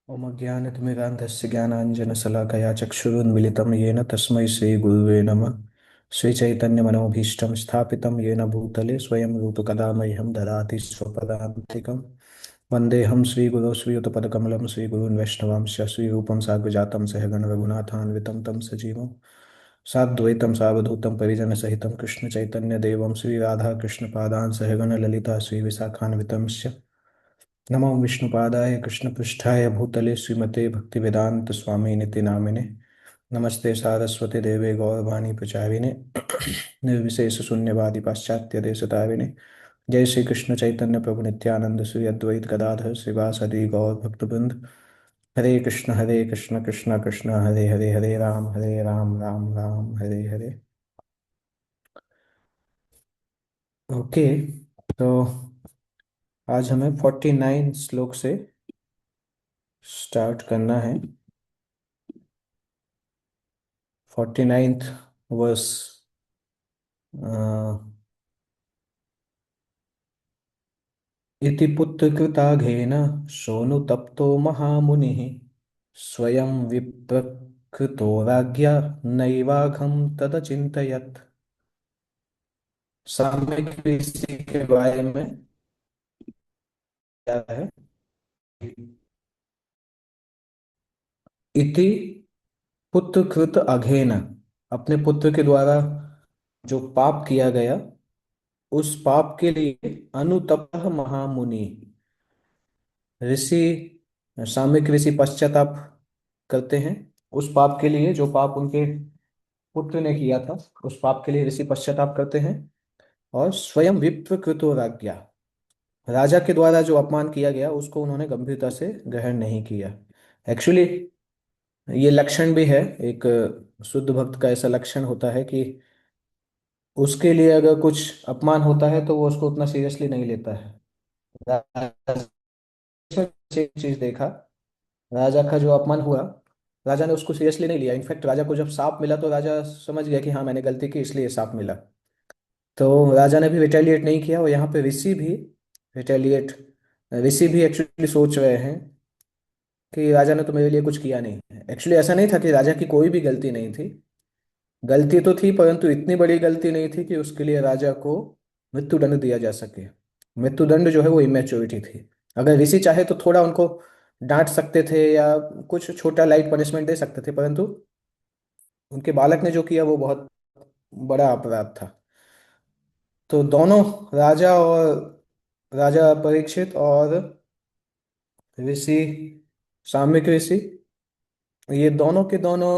ओम ज्ञानतिमिरान्धस्य ज्ञानाञ्जनशलाकया चक्षुरुन्मिलितं येन तस्मै श्रीगुरुवे नमः। श्रीचैतन्यमनोभीष्टं स्थापितं येन भूतले स्वयं रूपकदा मह्यं ददाति स्वपदान्तिकं। वन्देऽहं श्रीगुरो श्रीयुतपदकमलं श्रीगुरून् वैष्णवांश्च श्रीरूपं साग्रजातं सहगण रघुनाथान्वितं तं सजीवं साद्वैतं सावधूतं परिजनसहितं कृष्णचैतन्यदेवं श्रीराधाकृष्णपादान् सहगण ललिता श्रीविशाखान्वितंश्च। नमो विष्णुपादाय कृष्णपृष्ठाय भूतले श्रीमते भक्तिवेदांत स्वामी निति नामिने। नमस्ते सारस्वती देवे गौरवाणी प्रचारिणे निर्विशेष शून्यवादी पाश्चात्य देशतारिणे। जय श्री कृष्ण चैतन्य प्रभु नित्यानंद श्री अद्वैत गदाधर श्रीवासदि गौर भक्तवृंद। हरे कृष्ण कृष्ण कृष्ण हरे हरे, हरे राम राम राम हरे हरे। ओके, तो आज हमें 49 श्लोक से स्टार्ट करना है। 49th verse. इति पुत्रकृताघेन सोऽनुतप्तो महामुनिः स्वयं विप्रकृतो राज्ञा नैवाघं तदचिन्तयत्। साम्यक इसी के बारे में क्या है? इति पुत्रकृत अघेन, अपने पुत्र के द्वारा जो पाप किया गया, उस पाप के लिए अनुतप्त महामुनि ऋषि, सामयिक ऋषि पश्चाताप करते हैं। उस पाप के लिए जो पाप उनके पुत्र ने किया था, उस पाप के लिए ऋषि पश्चाताप करते हैं। और स्वयं विप्र कृतो राज्ञा, राजा के द्वारा जो अपमान किया गया उसको उन्होंने गंभीरता से ग्रहण नहीं किया। एक्चुअली ये लक्षण भी है, एक शुद्ध भक्त का ऐसा लक्षण होता है कि उसके लिए अगर कुछ अपमान होता है तो वो उसको उतना सीरियसली नहीं लेता है। राजा ने एक चीज देखा, राजा का जो अपमान हुआ, राजा ने उसको सीरियसली नहीं लिया। इनफैक्ट राजा को जब सांप मिला तो राजा समझ गया कि हाँ मैंने गलती की इसलिए सांप मिला। तो राजा ने भी रिटेलिएट नहीं किया। और यहाँ पे रिटेलिएट ऋषि भी एक्चुअली सोच रहे हैं कि राजा ने तो मेरे लिए कुछ किया नहीं है। एक्चुअली ऐसा नहीं था कि राजा की कोई भी गलती नहीं थी, गलती तो थी परंतु इतनी बड़ी गलती नहीं थी कि उसके लिए राजा को मृत्युदंड दिया जा सके। मृत्युदंड जो है वो इमेच्योरिटी थी। अगर ऋषि चाहे तो थोड़ा उनको डांट सकते थे या कुछ छोटा लाइट पनिशमेंट दे सकते थे, परंतु उनके बालक ने जो किया वो बहुत बड़ा अपराध था। तो दोनों, राजा और राजा परीक्षित और ऋषि साम्यक ऋषि, ये दोनों के दोनों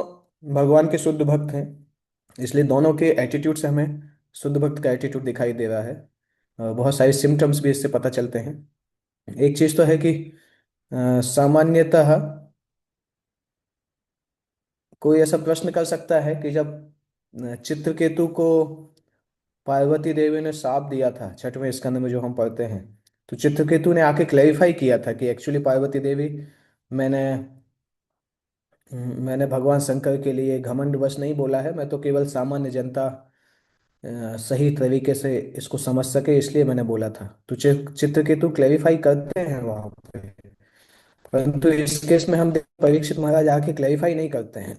भगवान के शुद्ध भक्त हैं। इसलिए दोनों के एटीट्यूड से हमें शुद्ध भक्त का एटीट्यूड दिखाई दे रहा है। बहुत सारे सिम्टम्स भी इससे पता चलते हैं। एक चीज तो है कि सामान्यतः कोई ऐसा प्रश्न कर सकता है कि जब चित्रकेतु को पार्वती देवी ने शाप दिया था, छठवें स्कंद में जो हम पढ़ते हैं, तो चित्रकेतु ने आके क्लेरिफाई किया था कि एक्चुअली पार्वती देवी, मैंने मैंने भगवान शंकर के लिए घमंडवश नहीं बोला है, मैं तो केवल सामान्य जनता सही तरीके से इसको समझ सके इसलिए मैंने बोला था। तो चित्रकेतु क्लेरिफाई करते हैं वहां पे। परंतु इस केस में हम परीक्षित महाराज आके क्लेरिफाई नहीं करते हैं।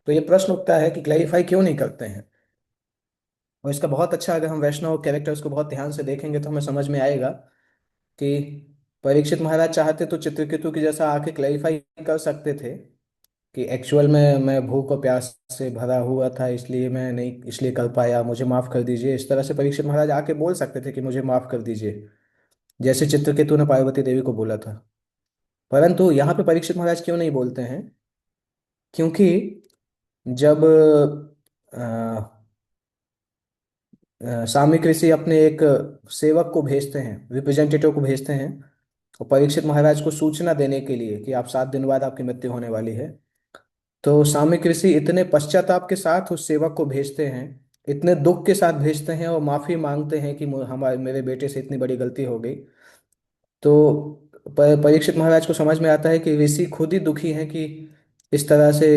तो ये प्रश्न उठता है कि क्लेरिफाई क्यों नहीं करते हैं। और इसका बहुत अच्छा, अगर हम वैष्णव कैरेक्टर्स को बहुत ध्यान से देखेंगे तो हमें समझ में आएगा कि परीक्षित महाराज चाहते तो चित्रकेतु की जैसा आके क्लेरिफाई कर सकते थे कि एक्चुअल में मैं भूख और प्यास से भरा हुआ था इसलिए मैं नहीं, इसलिए कर पाया, मुझे माफ कर दीजिए। इस तरह से परीक्षित महाराज आके बोल सकते थे कि मुझे माफ कर दीजिए, जैसे चित्रकेतु ने पार्वती देवी को बोला था। परंतु यहाँ पे परीक्षित महाराज क्यों नहीं बोलते हैं? क्योंकि जब सामयिक ऋषि अपने एक सेवक को भेजते हैं, रिप्रेजेंटेटिव को भेजते हैं, और परीक्षित महाराज को सूचना देने के लिए कि आप 7 दिन बाद आपकी मृत्यु होने वाली है। तो सामयिक ऋषि इतने पश्चाताप के साथ उस सेवक को भेजते हैं, इतने दुख के साथ भेजते हैं और माफी मांगते हैं कि हमारे मेरे बेटे से इतनी बड़ी गलती हो गई। तो परीक्षित महाराज को समझ में आता है कि ऋषि खुद ही दुखी हैं कि इस तरह से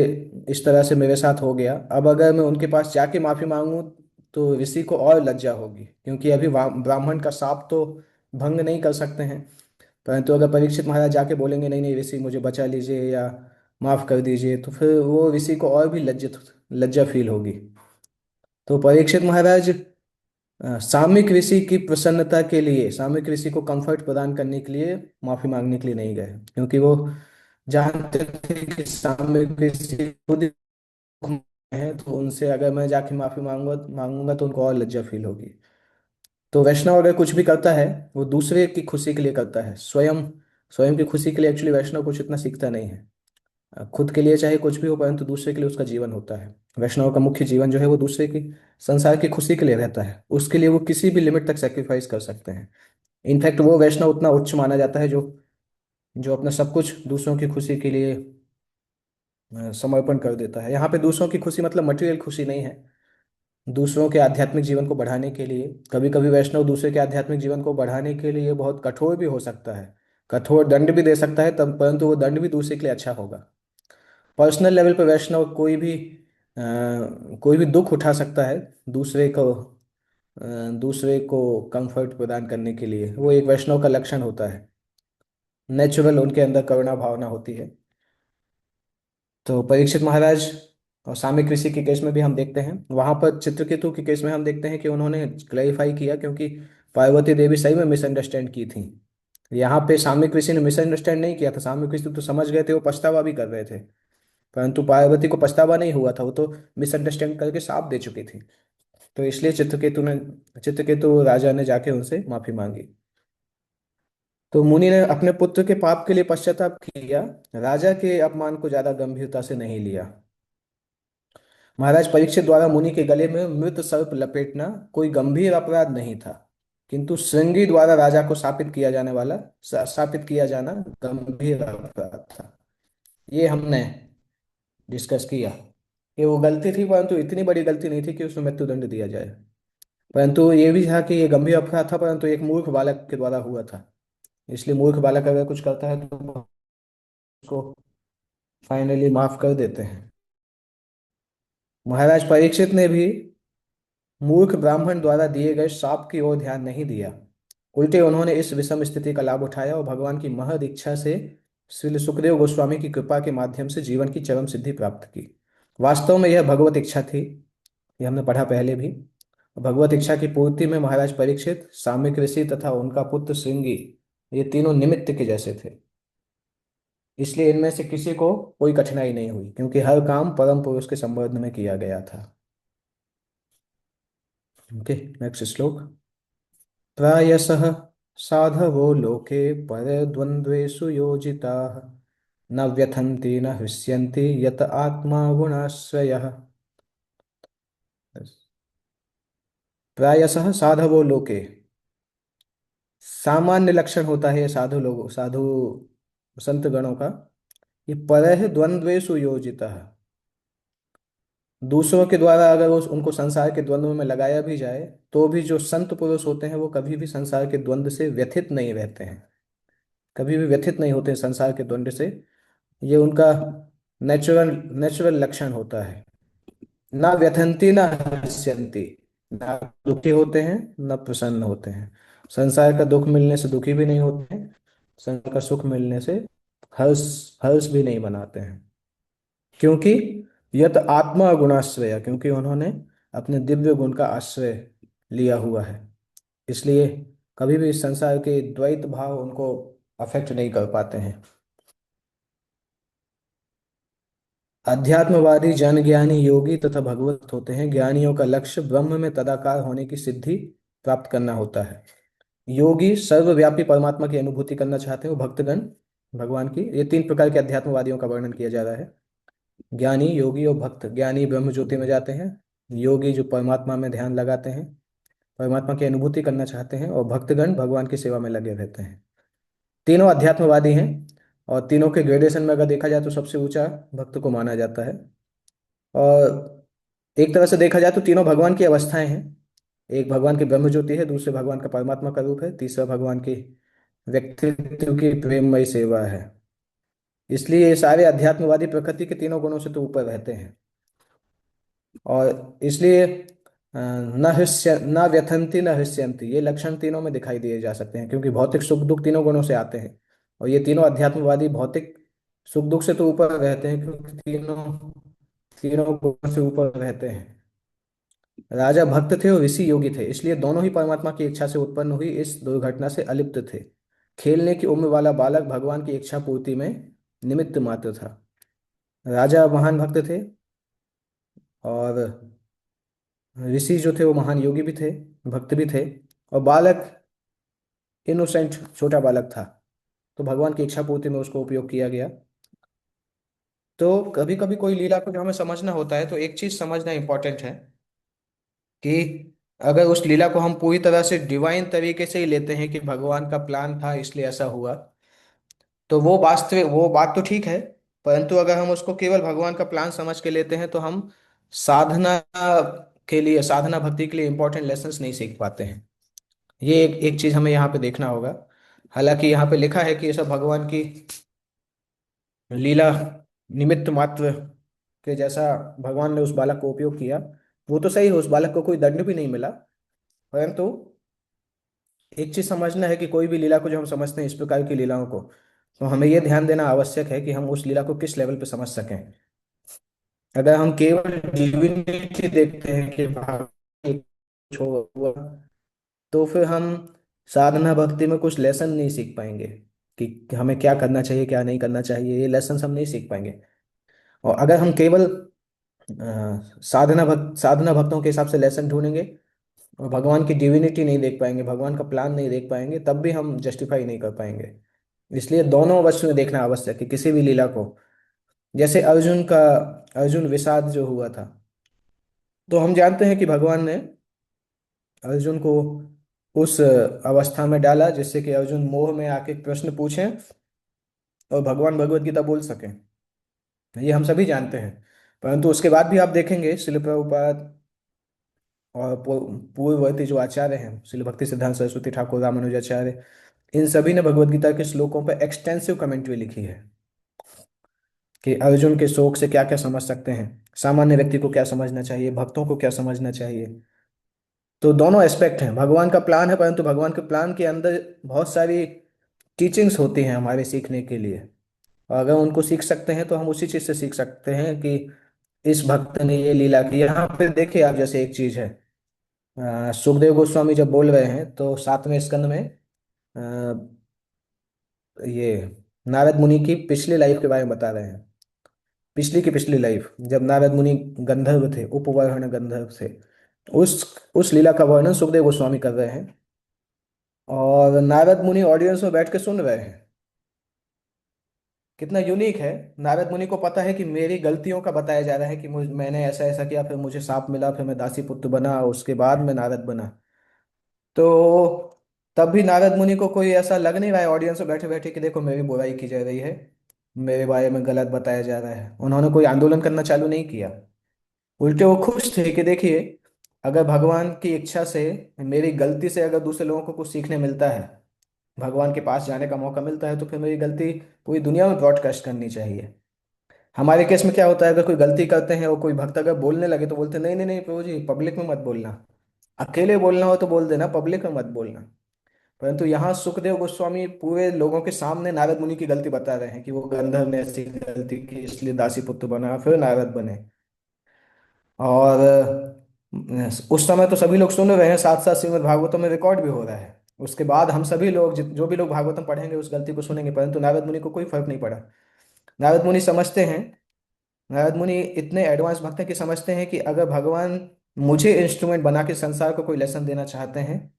इस तरह से मेरे साथ हो गया। अब अगर मैं उनके पास जाके माफी मांगूं तो ऋषि को और लज्जा होगी, क्योंकि अभी ब्राह्मण का शाप तो भंग नहीं कर सकते हैं। परंतु अगर परीक्षित महाराज जाके बोलेंगे नहीं नहीं ऋषि मुझे बचा लीजिए या माफ कर दीजिए, तो फिर वो ऋषि को और भी लज्जित लज्जा फील होगी। तो परीक्षित महाराज सामयिक ऋषि की प्रसन्नता के लिए, सामयिक ऋषि को कंफर्ट प्रदान करने के लिए माफी मांगने के लिए नहीं गए, क्योंकि वो जानते थे कि सामयिक ऋषि खुद ही दुख में हैं, तो उनसे अगर मैं जाके माफी मांगूंगा मांगूंगा तो उनको और लज्जा फील होगी। तो वैष्णव अगर कुछ भी करता है वो दूसरे की खुशी के लिए करता है, स्वयं स्वयं की खुशी के लिए एक्चुअली वैष्णव कुछ इतना सीखता नहीं है। खुद के लिए चाहे कुछ भी हो, परंतु दूसरे के लिए उसका जीवन होता है। वैष्णव का मुख्य जीवन जो है वो दूसरे की, संसार की खुशी के लिए रहता है, उसके लिए वो किसी भी लिमिट तक सेक्रीफाइस कर सकते हैं। इनफैक्ट वो वैष्णव उतना उच्च माना जाता है जो जो अपना सब कुछ दूसरों की खुशी के लिए समर्पण कर देता है। यहाँ पे दूसरों की खुशी मतलब मटेरियल खुशी नहीं है, दूसरों के आध्यात्मिक जीवन को बढ़ाने के लिए। कभी कभी वैष्णव दूसरे के आध्यात्मिक जीवन को बढ़ाने के लिए बहुत कठोर भी हो सकता है, कठोर दंड भी दे सकता है तब, परंतु वो दंड भी दूसरे के लिए अच्छा होगा। पर्सनल लेवल पर वैष्णव कोई भी दुख उठा सकता है दूसरे को कंफर्ट प्रदान करने के लिए। वो एक वैष्णव का लक्षण होता है, नेचुरल उनके अंदर करुणा भावना होती है। तो परीक्षित महाराज और साम्यक ऋषि के केस में भी हम देखते हैं, वहां पर चित्रकेतु के केस में हम देखते हैं कि उन्होंने क्लैरिफाई किया, क्योंकि पार्वती देवी सही में मिसअंडरस्टैंड की थी। यहाँ पे साम्यक ऋषि ने मिसअंडरस्टैंड नहीं किया था, साम्यक ऋषि तो समझ गए थे, वो पछतावा भी कर रहे थे। परंतु पार्वती को पछतावा नहीं हुआ था, वो तो मिसअंडरस्टैंड करके साफ दे चुकी थी। तो इसलिए चित्रकेतु राजा ने जाके उनसे माफी मांगी। तो मुनि ने अपने पुत्र के पाप के लिए पश्चाताप किया, राजा के अपमान को ज्यादा गंभीरता से नहीं लिया। महाराज परीक्षित द्वारा मुनि के गले में मृत सर्प लपेटना कोई गंभीर अपराध नहीं था, किंतु श्रृंगी द्वारा राजा को शापित किया जाना गंभीर अपराध था। ये हमने डिस्कस किया कि वो गलती थी, परंतु इतनी बड़ी गलती नहीं थी कि उसमें मृत्युदंड दिया जाए। परंतु ये भी था कि ये गंभीर अपराध था, परंतु एक मूर्ख बालक के द्वारा हुआ था। इसलिए मूर्ख बालक अगर कुछ करता है तो उसको फाइनली माफ कर देते हैं। महाराज परीक्षित ने भी मूर्ख ब्राह्मण द्वारा दिए गए शाप की ओर ध्यान नहीं दिया, उल्टे उन्होंने इस विषम स्थिति का लाभ उठाया और भगवान की महद इच्छा से श्री सुखदेव गोस्वामी की कृपा के माध्यम से जीवन की चरम सिद्धि प्राप्त की। वास्तव में यह भगवत इच्छा थी, ये हमने पढ़ा पहले भी। भगवत इच्छा की पूर्ति में महाराज परीक्षित, साम्यक ऋषि तथा उनका पुत्र श्रृंगी, ये तीनों निमित्त के जैसे थे। इसलिए इनमें से किसी को कोई कठिनाई नहीं हुई, क्योंकि हर काम परम पुरुष के संबंध में किया गया था। ओके, नेक्स्ट श्लोक। प्रायसः साधवो लोके परद्वन्द्वेषु योजिताः न व्यथन्ति न हृष्यन्ति यत आत्मा गुणाश्रयः। प्रायसः साधवो लोके, सामान्य लक्षण होता है ये साधु संत गणों का। ये परह द्वंद्वेषु योजितः, दूसरों के द्वारा अगर उनको संसार के द्वंद्व में लगाया भी जाए, तो भी जो संत पुरुष होते हैं वो कभी भी संसार के द्वंद्व से व्यथित नहीं रहते हैं, कभी भी व्यथित नहीं होते संसार के द्वंद्व से। ये उनका नेचुरल नेचुरल लक्षण होता है। ना व्यथंती ना हृष्यंती, ना दुखी होते हैं ना प्रसन्न होते हैं। संसार का दुख मिलने से दुखी भी नहीं होते हैं, संसार का सुख मिलने से हर्ष हर्ष भी नहीं मनाते हैं। क्योंकि यत आत्मा गुणाश्रय, क्योंकि उन्होंने अपने दिव्य गुण का आश्रय लिया हुआ है। इसलिए कभी भी इस संसार के द्वैत भाव उनको अफेक्ट नहीं कर पाते हैं। अध्यात्मवादी जन ज्ञानी योगी तथा भगवत होते हैं। ज्ञानियों का लक्ष्य ब्रह्म में तदाकार होने की सिद्धि प्राप्त करना होता है। योगी सर्वव्यापी परमात्मा की अनुभूति करना चाहते हैं, वो भक्तगण भगवान की। ये तीन प्रकार के अध्यात्मवादियों का वर्णन किया जा रहा है, ज्ञानी योगी और भक्त। ज्ञानी ब्रह्म ज्योति में जाते हैं, योगी जो परमात्मा में ध्यान लगाते हैं, परमात्मा की अनुभूति करना चाहते हैं, और भक्तगण भगवान की सेवा में लगे रहते हैं। तीनों अध्यात्मवादी हैं, और तीनों के ग्रेडेशन में अगर देखा जाए तो सबसे ऊंचा भक्त को माना जाता है। और एक तरह से देखा जाए तो तीनों भगवान की अवस्थाएं हैं। एक भगवान की ब्रह्म ज्योति है, दूसरे भगवान का परमात्मा का रूप है, तीसरा भगवान की व्यक्तित्व की प्रेममयी सेवा है। इसलिए ये सारे अध्यात्मवादी प्रकृति के तीनों गुणों से तो ऊपर रहते हैं। और इसलिए न हृष्य न व्यथंती न हृष्यंती, ये लक्षण तीनों में दिखाई दिए जा सकते हैं, क्योंकि भौतिक सुख दुख तीनों गुणों से आते हैं। और ये तीनों अध्यात्मवादी भौतिक सुख दुख से तो ऊपर रहते हैं, क्योंकि तीनों तीनों गुणों से ऊपर रहते हैं। राजा भक्त थे और ऋषि योगी थे, इसलिए दोनों ही परमात्मा की इच्छा से उत्पन्न हुई इस दुर्घटना से अलिप्त थे। खेलने की उम्र वाला बालक भगवान की इच्छा पूर्ति में निमित्त मात्र था। राजा महान भक्त थे, और ऋषि जो थे वो महान योगी भी थे, भक्त भी थे। और बालक इनोसेंट छोटा बालक था, तो भगवान की इच्छा पूर्ति में उसको उपयोग किया गया। तो कभी कभी कोई लीला को जो हमें समझना होता है, तो एक चीज समझना इंपॉर्टेंट है कि अगर उस लीला को हम पूरी तरह से डिवाइन तरीके से ही लेते हैं कि भगवान का प्लान था इसलिए ऐसा हुआ, तो वो वास्तविक वो बात तो ठीक है। परंतु अगर हम उसको केवल भगवान का प्लान समझ के लेते हैं, तो हम साधना के लिए, साधना भक्ति के लिए इंपॉर्टेंट लेसन्स नहीं सीख पाते हैं। ये एक चीज हमें यहाँ पे देखना होगा। हालांकि यहाँ पे लिखा है कि ये सब भगवान की लीला निमित्त मात्र के जैसा भगवान ने उस बालक को उपयोग किया, वो तो सही है, उस बालक को कोई दंड भी नहीं मिला। परंतु एक चीज समझना है कि कोई भी लीला को जो हम समझते हैं, इस प्रकार की लीलाओं को, तो हमें यह ध्यान देना आवश्यक है कि हम उस लीला को किस लेवल पे समझ सकें। अगर हम केवल डिविनिटी देखते हैं कि भाग कुछ हुआ, तो फिर हम साधना भक्ति में कुछ लेसन नहीं सीख पाएंगे कि हमें क्या करना चाहिए क्या नहीं करना चाहिए, ये लेसन हम नहीं सीख पाएंगे। और अगर हम केवल साधना भक्तों के हिसाब से लेसन ढूंढेंगे और भगवान की डिविनिटी नहीं देख पाएंगे, भगवान का प्लान नहीं देख पाएंगे, तब भी हम जस्टिफाई नहीं कर पाएंगे। इसलिए दोनों वस्तुएं में देखना आवश्यक है किसी भी लीला को। जैसे अर्जुन विषाद जो हुआ था, तो हम जानते हैं कि भगवान ने अर्जुन को उस अवस्था में डाला जिससे कि अर्जुन मोह में आके प्रश्न पूछें और भगवान भगवत गीता बोल सकें। ये हम सभी जानते हैं। परंतु उसके बाद भी आप देखेंगे शिल प्रभुपाद और पूर्ववर्ती जो आचार्य हैं, श्रील भक्ति सिद्धांत सरस्वती ठाकुर, रामानुजाचार्य, इन सभी ने भगवत गीता के श्लोकों पर एक्सटेंसिव कमेंट्री लिखी है कि अर्जुन के शोक से क्या क्या समझ सकते हैं, सामान्य व्यक्ति को क्या समझना चाहिए, भक्तों को क्या समझना चाहिए। तो दोनों एस्पेक्ट हैं, भगवान का प्लान है, परंतु भगवान के प्लान के अंदर बहुत सारी टीचिंग्स होती हैं हमारे सीखने के लिए। और अगर उनको सीख सकते हैं तो हम उसी चीज से सीख सकते हैं कि इस भक्त ने ये लीला की। यहाँ पे देखिए आप, जैसे एक चीज है, सुखदेव गोस्वामी जब बोल रहे हैं तो 7वें स्कंद में ये नारद मुनि की पिछली लाइफ के बारे में बता रहे हैं। पिछली की पिछली लाइफ, जब नारद मुनि गंधर्व थे, उपवर्ण गंधर्व थे, उस उस लीला का वर्णन सुखदेव गोस्वामी कर रहे हैं। और नारद मुनि ऑडियंस में बैठ के सुन रहे हैं। कितना यूनिक है। नारद मुनि को पता है कि मेरी गलतियों का बताया जा रहा है कि मैंने ऐसा ऐसा किया, फिर मुझे शाप मिला, फिर मैं दासी पुत्र बना, उसके बाद मैं नारद बना। तो तब भी नारद मुनि को कोई ऐसा लग नहीं रहा है ऑडियंस में बैठे बैठे कि देखो मेरी बुराई की जा रही है, मेरे बारे में गलत बताया जा रहा है। उन्होंने कोई आंदोलन करना चालू नहीं किया। उल्टे वो खुश थे कि देखिए, अगर भगवान की इच्छा से, मेरी गलती से अगर दूसरे लोगों को कुछ सीखने मिलता है, भगवान के पास जाने का मौका मिलता है, तो फिर मेरी गलती पूरी दुनिया में ब्रॉडकास्ट करनी चाहिए। हमारे केस में क्या होता है, अगर कोई गलती करते हैं और कोई भक्त अगर बोलने लगे तो बोलते हैं, नहीं नहीं नहीं प्रभु जी, पब्लिक में मत बोलना, अकेले बोलना हो तो बोल देना, पब्लिक में मत बोलना। परंतु यहाँ सुखदेव गोस्वामी पूरे लोगों के सामने नारद मुनि की गलती बता रहे हैं कि वो गंधर्व ने ऐसी गलती की इसलिए दासी पुत्र बना, फिर नारद बने। और उस समय तो सभी लोग सुन रहे हैं, साथ साथ श्रीमद् भागवतम में रिकॉर्ड भी हो रहा है। उसके बाद हम सभी लोग, जो भी लोग भागवतम पढ़ेंगे उस गलती को सुनेंगे, परंतु नारद मुनि को कोई फर्क नहीं पड़ा। नारद मुनि समझते हैं, नारद मुनि इतने एडवांस भक्त हैं कि समझते हैं कि अगर भगवान मुझे इंस्ट्रूमेंट बना के संसार को कोई लेसन देना चाहते हैं,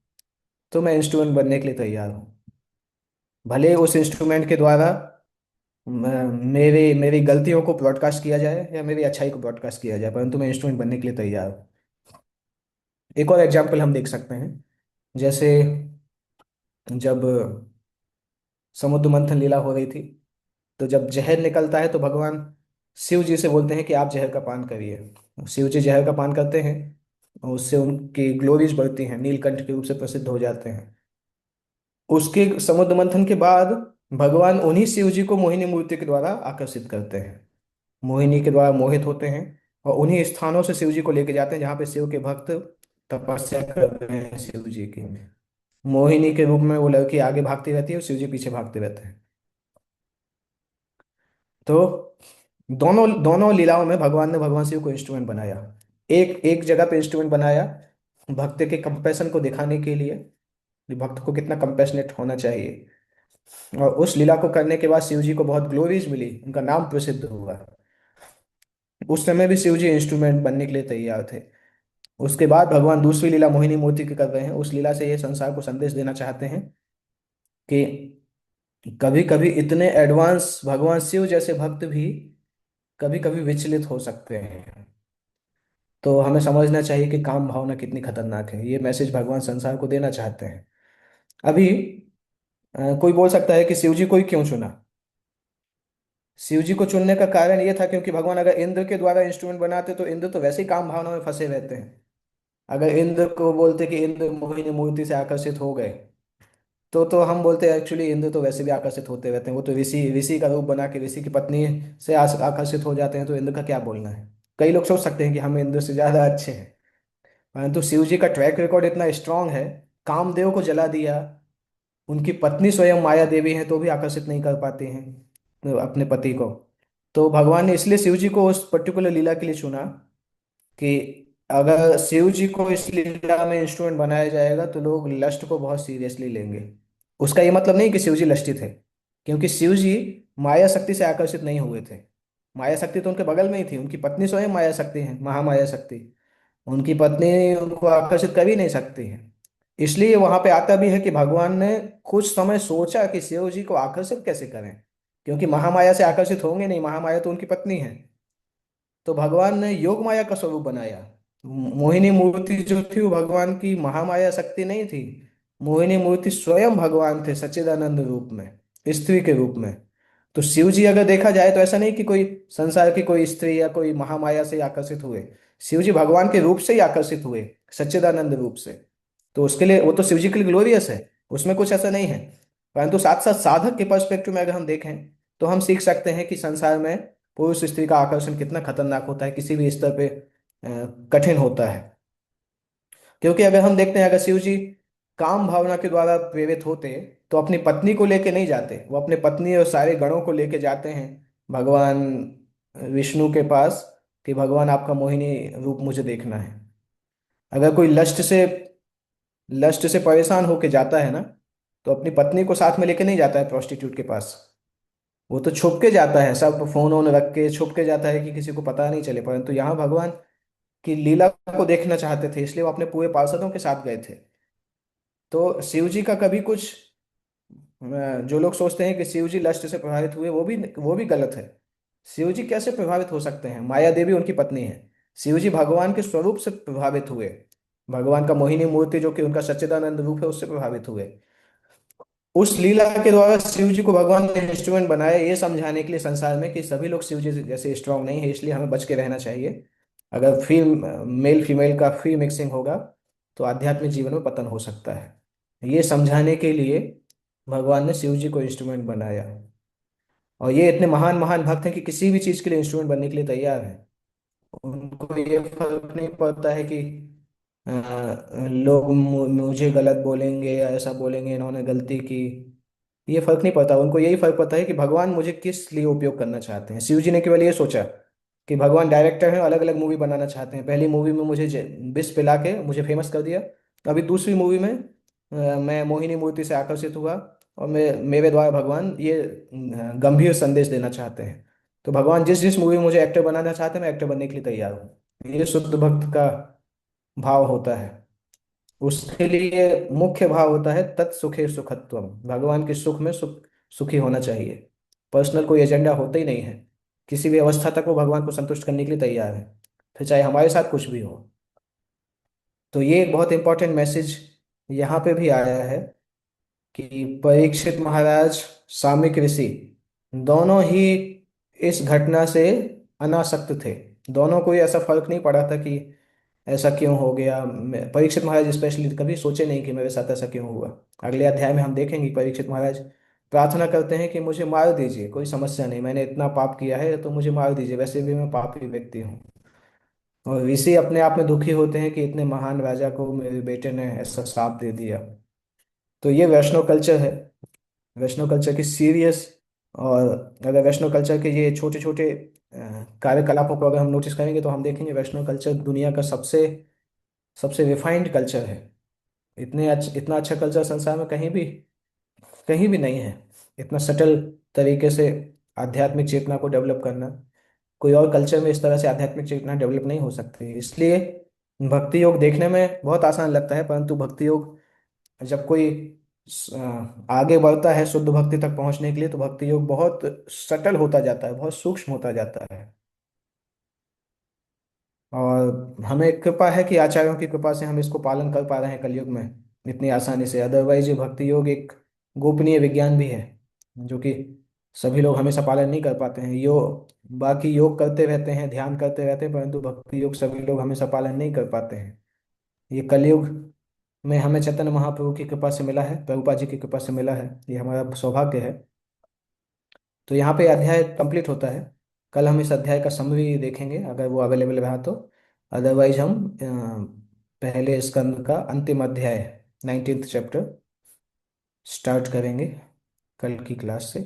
तो मैं इंस्ट्रूमेंट बनने के लिए तैयार हूँ। भले उस इंस्ट्रूमेंट के द्वारा मेरे मेरी गलतियों को ब्रॉडकास्ट किया जाए या मेरी अच्छाई को ब्रॉडकास्ट किया जाए, परंतु मैं इंस्ट्रूमेंट बनने के लिए तैयार हूँ। एक और एग्जाम्पल हम देख सकते हैं। जैसे जब समुद्र मंथन लीला हो रही थी, तो जब जहर निकलता है तो भगवान शिव जी से बोलते हैं कि आप जहर का पान करिए। शिव जी जहर का पान करते हैं और उससे उनकी ग्लोरीज बढ़ती हैं, नीलकंठ के रूप से प्रसिद्ध हो जाते हैं। उसके समुद्र मंथन के बाद भगवान उन्हीं शिव जी को मोहिनी मूर्ति के द्वारा आकर्षित करते हैं, मोहिनी के द्वारा मोहित होते हैं, और उन्हीं स्थानों से शिव जी को लेके जाते हैं जहाँ पे शिव के भक्त तपस्या कर रहे हैं शिव जी की। मोहिनी के रूप में वो लड़की आगे भागती रहती है और शिव जी पीछे भागते रहते हैं। तो दोनों दोनों लीलाओं में भगवान ने भगवान शिव को इंस्ट्रूमेंट बनाया। एक एक जगह पे इंस्ट्रूमेंट बनाया भक्त के कंपैशन को दिखाने के लिए, कि भक्त को कितना कंपैशनेट होना चाहिए। और उस लीला को करने के बाद शिव जी को बहुत ग्लोरीज मिली, उनका नाम प्रसिद्ध हुआ। उस समय भी शिव जी इंस्ट्रूमेंट बनने के लिए तैयार थे। उसके बाद भगवान दूसरी लीला मोहिनी मोती की कर रहे हैं। उस लीला से ये संसार को संदेश देना चाहते हैं कि कभी कभी इतने एडवांस भगवान शिव जैसे भक्त भी कभी कभी विचलित हो सकते हैं। तो हमें समझना चाहिए कि काम भावना कितनी खतरनाक है। ये मैसेज भगवान संसार को देना चाहते हैं। अभी कोई बोल सकता है कि शिव जी को ही क्यों चुना। शिव जी को चुनने का कारण ये था क्योंकि भगवान अगर इंद्र के द्वारा इंस्ट्रूमेंट बनाते तो इंद्र तो वैसे ही काम भावना में फंसे रहते हैं। अगर इंद्र को बोलते कि इंद्र मोहिनी मूर्ति से आकर्षित हो गए, तो हम बोलते हैं एक्चुअली इंद्र तो वैसे भी आकर्षित होते रहते हैं, वो तो ऋषि ऋषि का रूप बना के ऋषि की पत्नी से आकर्षित हो जाते हैं, तो इंद्र का क्या बोलना है। कई लोग सोच सकते हैं कि हम इंद्र से ज्यादा अच्छे हैं, परंतु शिव जी का ट्रैक रिकॉर्ड इतना स्ट्रांग है। कामदेव को जला दिया, उनकी पत्नी स्वयं माया देवी है तो भी आकर्षित नहीं कर पाते हैं अपने पति को। तो भगवान ने इसलिए शिव जी को उस पर्टिकुलर लीला के लिए चुना कि अगर शिव जी को इस लीला में इंस्ट्रूमेंट बनाया जाएगा तो लोग लस्ट को बहुत सीरियसली लेंगे। उसका ये मतलब नहीं कि शिव जी लष्टी थे, क्योंकि शिव जी माया शक्ति से आकर्षित नहीं हुए थे। माया शक्ति तो उनके बगल में ही थी, उनकी पत्नी स्वयं माया शक्ति है, महामाया शक्ति। उनकी पत्नी उनको आकर्षित कर ही नहीं सकती है। इसलिए वहां पे आता भी है कि भगवान ने कुछ समय सोचा कि शिव जी को आकर्षित कैसे करें, क्योंकि महामाया से आकर्षित होंगे नहीं, महामाया तो उनकी पत्नी है। तो भगवान ने योग माया का स्वरूप बनाया। मोहिनी मूर्ति जो थी वो भगवान की महामाया शक्ति नहीं थी। मोहिनी मूर्ति स्वयं भगवान थे सच्चिदानंद रूप में, स्त्री के रूप में। तो शिव जी अगर देखा जाए तो ऐसा नहीं कि कोई संसार की कोई स्त्री या कोई महामाया से आकर्षित हुए। शिव जी भगवान के रूप से ही आकर्षित हुए, सच्चिदानंद रूप से। तो उसके लिए वो तो शिव जी के लिए ग्लोरियस है, उसमें कुछ ऐसा नहीं है। परंतु साथ साथ साधक के पर्सपेक्टिव में अगर हम देखें तो हम सीख सकते हैं कि संसार में पुरुष स्त्री का आकर्षण कितना खतरनाक होता है, किसी भी स्तर पे कठिन होता है। क्योंकि अगर हम देखते हैं, अगर शिव जी काम भावना के द्वारा प्रेरित होते तो अपनी पत्नी को लेके नहीं जाते, वो अपने पत्नी और सारे गणों को लेके जाते हैं भगवान विष्णु के पास कि भगवान आपका मोहिनी रूप मुझे देखना है। अगर कोई लस्ट से परेशान होके जाता है ना, तो अपनी पत्नी को साथ में लेके नहीं जाता है प्रोस्टिट्यूट के पास। वो तो छुप के जाता है, सब फोन वोन रख के छुप के जाता है कि किसी को पता नहीं चले। परंतु यहाँ भगवान की लीला को देखना चाहते थे, इसलिए वो अपने पूरे पार्षदों के साथ गए थे। तो शिव जी का कभी कुछ जो लोग सोचते हैं कि शिव जी लस्ट से प्रभावित हुए, वो भी गलत है। शिव जी कैसे प्रभावित हो सकते हैं, माया देवी उनकी पत्नी है। शिव जी भगवान के स्वरूप से प्रभावित हुए, भगवान का मोहिनी मूर्ति जो कि उनका सच्चिदानंद रूप है उससे प्रभावित हुए। उस लीला के द्वारा शिव जी को भगवान ने इंस्ट्रूमेंट बनाया ये समझाने के लिए संसार में कि सभी लोग शिव जी जैसे स्ट्रांग नहीं है, इसलिए हमें बच के रहना चाहिए। अगर फ्री मेल फीमेल का फ्री मिक्सिंग होगा तो आध्यात्मिक जीवन में पतन हो सकता है। ये समझाने के लिए भगवान ने शिव जी को इंस्ट्रूमेंट बनाया। और ये इतने महान महान भक्त हैं कि किसी भी चीज के लिए इंस्ट्रूमेंट बनने के लिए तैयार है। उनको ये फर्क नहीं पड़ता है कि अ, लोग मुझे गलत बोलेंगे या ऐसा बोलेंगे, इन्होंने गलती की। ये फर्क नहीं पड़ता उनको, यही फर्क पड़ता है कि भगवान मुझे किस लिए उपयोग करना चाहते हैं। शिव जी ने केवल ये सोचा कि भगवान डायरेक्टर हैं, अलग अलग मूवी बनाना चाहते हैं। पहली मूवी में मुझे विष पिला के मुझे फेमस कर दिया, अभी दूसरी मूवी में मैं मोहिनी मूर्ति से आकर्षित हुआ और मेरे द्वारा भगवान ये गंभीर संदेश देना चाहते हैं। तो भगवान जिस जिस मूवी में मुझे एक्टर बनाना चाहते हैं मैं एक्टर बनने के लिए तैयार हूँ। ये शुद्ध भक्त का भाव होता है। उसके लिए मुख्य भाव होता है तत्सुखे सुखत्वम, भगवान के सुख में सुखी होना चाहिए। पर्सनल कोई एजेंडा होता ही नहीं है। किसी भी अवस्था तक वो भगवान को संतुष्ट करने के लिए तैयार है, फिर चाहे हमारे साथ कुछ भी हो। तो ये एक बहुत इंपॉर्टेंट मैसेज यहाँ पे भी आया है कि परीक्षित महाराज, साम्यक ऋषि, दोनों ही इस घटना से अनासक्त थे। दोनों को ये ऐसा फर्क नहीं पड़ा था कि ऐसा क्यों हो गया। परीक्षित महाराज स्पेशली कभी सोचे नहीं कि मेरे साथ ऐसा क्यों हुआ। अगले अध्याय में हम देखेंगे परीक्षित महाराज प्रार्थना करते हैं कि मुझे मार दीजिए, कोई समस्या नहीं, मैंने इतना पाप किया है तो मुझे मार दीजिए, वैसे भी मैं पापी व्यक्ति हूँ। और ऋषि अपने आप में दुखी होते हैं कि इतने महान राजा को मेरे बेटे ने ऐसा श्राप दे दिया। तो ये वैष्णव कल्चर है। वैष्णव कल्चर की सीरियस, और अगर वैष्णव कल्चर के ये छोटे छोटे कार्यकलापों को अगर हम नोटिस करेंगे तो हम देखेंगे वैष्णव कल्चर दुनिया का सबसे सबसे रिफाइंड कल्चर है। इतना अच्छा कल्चर संसार में कहीं भी नहीं है। इतना सटल तरीके से आध्यात्मिक चेतना को डेवलप करना, कोई और कल्चर में इस तरह से आध्यात्मिक चेतना डेवलप नहीं हो सकती। इसलिए भक्ति योग देखने में बहुत आसान लगता है, परंतु भक्ति योग जब कोई आगे बढ़ता है शुद्ध भक्ति तक पहुंचने के लिए, तो भक्ति योग बहुत सटल होता जाता है, बहुत सूक्ष्म होता जाता है। और हमें कृपा है कि आचार्यों की कृपा से हम इसको पालन कर पा रहे हैं कलयुग में इतनी आसानी से। अदरवाइज ये भक्ति योग एक गोपनीय विज्ञान भी है, जो कि सभी लोग हमेशा पालन नहीं कर पाते हैं। बाकी योग करते रहते हैं, ध्यान करते रहते हैं, परंतु भक्ति योग सभी लोग हमेशा पालन नहीं कर पाते हैं। ये कलयुग में हमें चैतन्य महाप्रभु की कृपा से मिला है, प्रभुपाद जी की कृपा से मिला है, ये हमारा सौभाग्य है। तो यहाँ पे अध्याय कंप्लीट होता है। कल हम इस अध्याय का समरी देखेंगे अगर वो अवेलेबल रहा तो। अदरवाइज हम पहले स्कंद का अंतिम अध्याय 19th चैप्टर स्टार्ट करेंगे कल की क्लास से।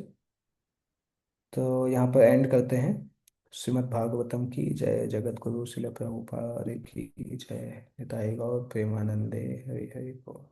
तो यहाँ पर एंड करते हैं। श्रीमद् भागवतम की जय, जगत गुरु शिल प्रभुपाद की जय, निताई गौर प्रेमानंदे, हरि हरि बोल।